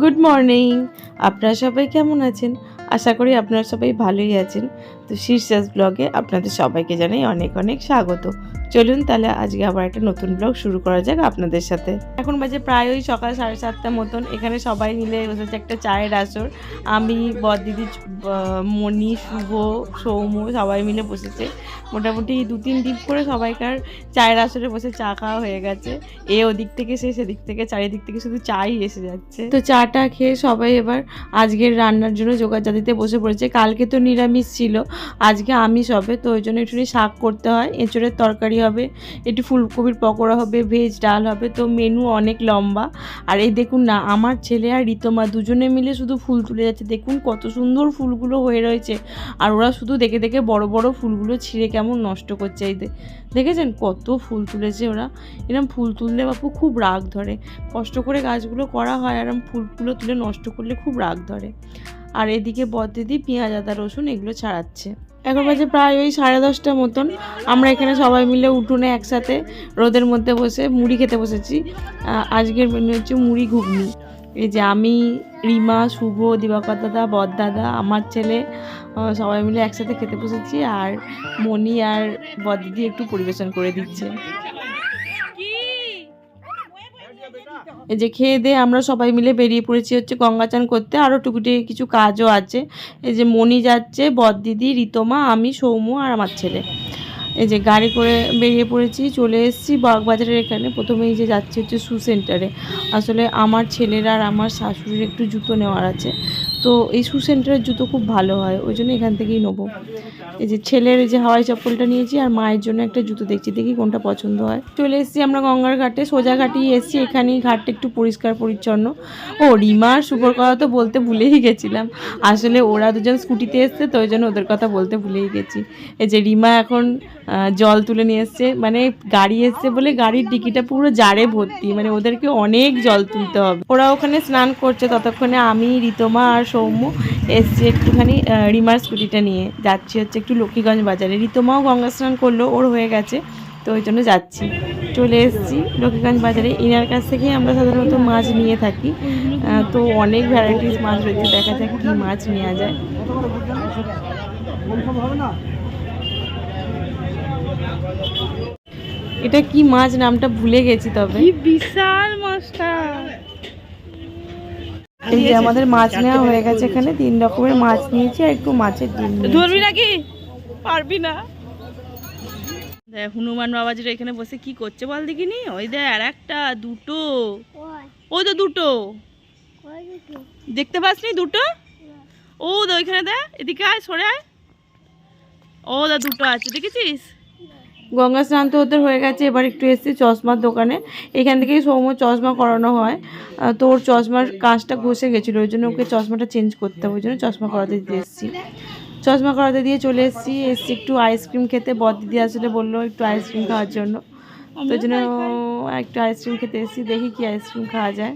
Good morning. আপনারা সবাই কেমন আছেন? আশা করি আপনারা সবাই ভালোই আছেন। তো শীর্ষাস ব্লগে আপনাদের সবাইকে জানাই অনেক অনেক স্বাগত। চলুন তাহলে আজকে আবার একটা নতুন ব্লগ শুরু করা যাক আপনাদের সাথে। এখন বাজে প্রায় ওই সকাল 7:30 মতন। এখানে সবাই মিলে বসেছে একটা চায়ের আসর। আমি, বড়দিদি, মণি, শুভ, সৌম্য সবাই মিলে বসেছে। মোটামুটি 2-3 ডিপ করে সবাইকার চায়ের আসরে বসে চা খাওয়া হয়ে গেছে। এ ওদিক থেকে সে সেদিক থেকে, চারিদিক থেকে শুধু চাই এসে যাচ্ছে। তো চাটা খেয়ে সবাই এবার আজকের রান্নার জন্য জোগাড়জাতিতে বসে পড়েছে। কালকে তো নিরামিষ ছিল, আজকে আমিষ হবে, তো ওই জন্য একটুখানি শাক করতে হয়, এঁচড়ের তরকারি হবে, একটু ফুলকপির পকোড়া হবে, ভেজ ডাল হবে। তো মেনু অনেক লম্বা। আর এই দেখুন না, আমার ছেলে আর ঋতমা দুজনে মিলে শুধু ফুল তুলে যাচ্ছে। দেখুন কত সুন্দর ফুলগুলো হয়ে রয়েছে, আর ওরা শুধু দেখে দেখে বড় বড় ফুলগুলো ছিঁড়ে কেমন নষ্ট করছে। এই দেখেছেন কত ফুল তুলেছে ওরা। এরকম ফুল তুললে বাপু খুব রাগ ধরে। কষ্ট করে গাছগুলো করা হয়, আর ফুলগুলো তুলে নষ্ট করলে খুব রাগ ধরে। আর এদিকে বড়দিদি পেঁয়াজ, আদা, রসুন এগুলো ছাড়াচ্ছে। এখন বাজে প্রায় ওই 10:30 মতন। আমরা এখানে সবাই মিলে উঠোনে একসাথে রোদের মধ্যে বসে মুড়ি খেতে বসেছি। আজকের মেনু হচ্ছে মুড়ি ঘুগনি। এই যে আমি, রিমা, শুভ, দিবাকর দাদা, বড়দাদা, আমার ছেলে সবাই মিলে একসাথে খেতে বসেছি। আর মণি আর বড়দিদি একটু পরিবেশন করে দিচ্ছে। এই যে খেয়ে দিয়ে আমরা সবাই মিলে বেরিয়ে পড়েছি হচ্ছে গঙ্গা চান করতে। আরও টুকুটি কিছু কাজও আছে। এই যে মণি যাচ্ছে, বড়দিদি, ঋতমা, আমি, সৌম্য আর আমার ছেলে। এই যে গাড়ি করে বেরিয়ে পড়েছি, চলে এসেছি বাগবাজারের এখানে। প্রথমেই যে যাচ্ছি হচ্ছে শু সেন্টারে। আসলে আমার ছেলের আর আমার শাশুড়ির একটু জুতো নেওয়ার আছে, তো এই শু সেন্টারের জুতো খুব ভালো হয়, ওই জন্য এখান থেকেই নেবো। এই যে ছেলের এই যে হাওয়াই চপ্পলটা নিয়েছি, আর মায়ের জন্য একটা জুতো দেখছি, দেখি কোনটা পছন্দ হয়। চলে এসেছি আমরা গঙ্গার ঘাটে, সোজা ঘাটেই এসেছি। এখানেই ঘাটটা একটু পরিষ্কার পরিচ্ছন্ন। ও রিমা আর শুভর কথা তো বলতে ভুলেই গেছিলাম। আসলে ওরা দুজন স্কুটিতে এসছে, তো ওই জন্য ওদের কথা বলতে ভুলেই গেছি। এই যে রিমা এখন জল তুলে নিয়ে এসছে, মানে গাড়ি এসছে বলে গাড়ির ডিকিটা পুরো জারে ভর্তি, মানে ওদেরকে অনেক জল তুলতে হবে। ওরা ওখানে স্নান করছে, ততক্ষণে আমি, ঋতমা আর সৌম্য এসছি একটুখানি রিমার স্কুটিটা নিয়ে। যাচ্ছি হচ্ছে একটু লক্ষ্মীগঞ্জ বাজারে। ঋতমাও গঙ্গা স্নান করলো, ওর হয়ে গেছে, তো ওই জন্য যাচ্ছি। চলে এসেছি লক্ষ্মীগঞ্জ বাজারে। ইনার কাছ থেকেই আমরা সাধারণত মাছ নিয়ে থাকি। তো অনেক ভ্যারাইটিস মাছ রয়েছে, দেখা যাক কী মাছ নেওয়া যায়। এটা কি মাছ নামটা ভুলে গেছি, তবে বিশাল মাছটা। এই যে আমাদের মাছ নেওয়া হয়ে গেছে। এখানে 3 রকমের মাছ নিয়েছি, আর একটু মাছের ডিম। ধরবি নাকি? পারবি না। দেখ হনুমান বাবাজিরা এখানে বসে কি করছে বল দেখিনি। ওই দেখ আর একটা, দুটো, ওই তো দুটো দেখতে পাসনি? দুটো ও দা ওইখানে, দেখ এদিকে আয়, সরে আয়। ও দা দুটো আছে, দেখেছিস? গঙ্গা স্নান তো ওদের হয়ে গেছে। এবার একটু এসেছি চশমার দোকানে। এখান থেকেই সৌম্য চশমা করানো হয়। তো ওর চশমার কাঁচটা ঘষে গেছিলো, ওই জন্য ওকে চশমাটা চেঞ্জ করতে হবে, ওই জন্য চশমা করাতে দিয়ে এসেছি। চশমা করাতে দিয়ে চলে এসেছি একটু আইসক্রিম খেতে। বড়দিদি আসলে বললো একটু আইসক্রিম খাওয়ার জন্য, তো ওই জন্য একটু আইসক্রিম খেতে এসেছি। দেখি কি আইসক্রিম খাওয়া যায়।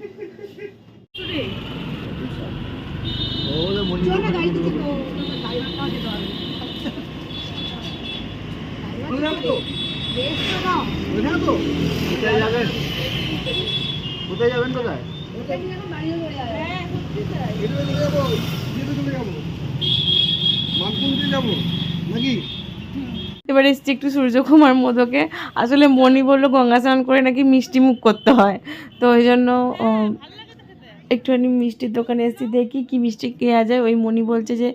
কোথায় যাবেন? কোথায় যাবো নাকি? এবার এসছি একটু সূর্যকুমার মোদকে। আসলে মণি বললো গঙ্গা স্নান করে নাকি মিষ্টি মুখ করতে হয়, তো ওই জন্য একটুখানি মিষ্টির দোকানে এসেছি, দেখি কি মিষ্টি কেনা যায়। ওই মণি বলছে যে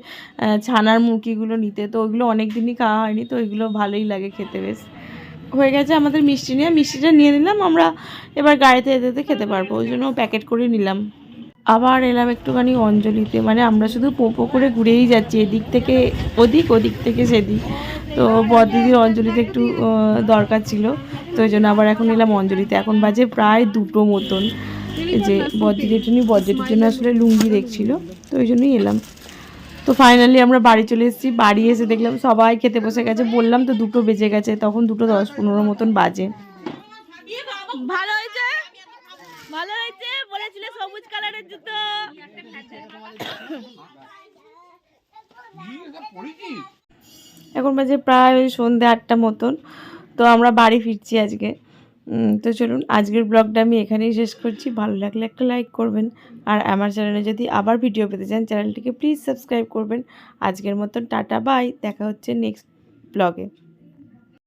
ছানার মুরগিগুলো নিতে, তো ওইগুলো অনেক দিনই খাওয়া হয়নি, তো ওইগুলো ভালোই লাগে খেতে। বেশ হয়ে গেছে আমাদের মিষ্টি নিয়ে, মিষ্টিটা নিয়ে নিলাম আমরা। এবার গাড়িতে যেতে যেতে খেতে পারবো, ওই জন্য প্যাকেট করে নিলাম। আবার এলাম একটুখানি অঞ্জলিতে, মানে আমরা শুধু পোপো করে ঘুরেই যাচ্ছি, এদিক থেকে ওদিক, ওদিক থেকে সেদিক। তো বড়দিদির অঞ্জলিতে একটু দরকার ছিল, তো ওই জন্য আবার এখন এলাম অঞ্জলিতে। এখন বাজে প্রায় 2টো মতন। এই যে বড়দিদির জন্য আসলে লুঙ্গি দেখছিল, তো ওই জন্যই এলাম। তো ফাইনালি আমরা বাড়ি চলে এসেছি। বাড়ি এসে দেখলাম সবাই খেতে বসে গেছে। বললাম তো 2টো বেজে গেছে, তখন 2:10-15 মতন বাজে। ভালো হয়েছে, ভালো হয়েছে। বলেছিলে সবুজ কালারের জুতো। এখন বাজে প্রায় ওই সন্ধ্যে 8টা মতন। তো আমরা বাড়ি ফিরছি আজকে। তো চলুন আজকের ব্লগটা আমি এখানেই শেষ করছি। ভালো লাগলে একটা লাইক করবেন, আর আমার চ্যানেলে যদি আবার ভিডিও পেতে চান চ্যানেলটিকে প্লিজ সাবস্ক্রাইব করবেন। আজকের মতন টাটা বাই, দেখা হচ্ছে নেক্সট ব্লগে।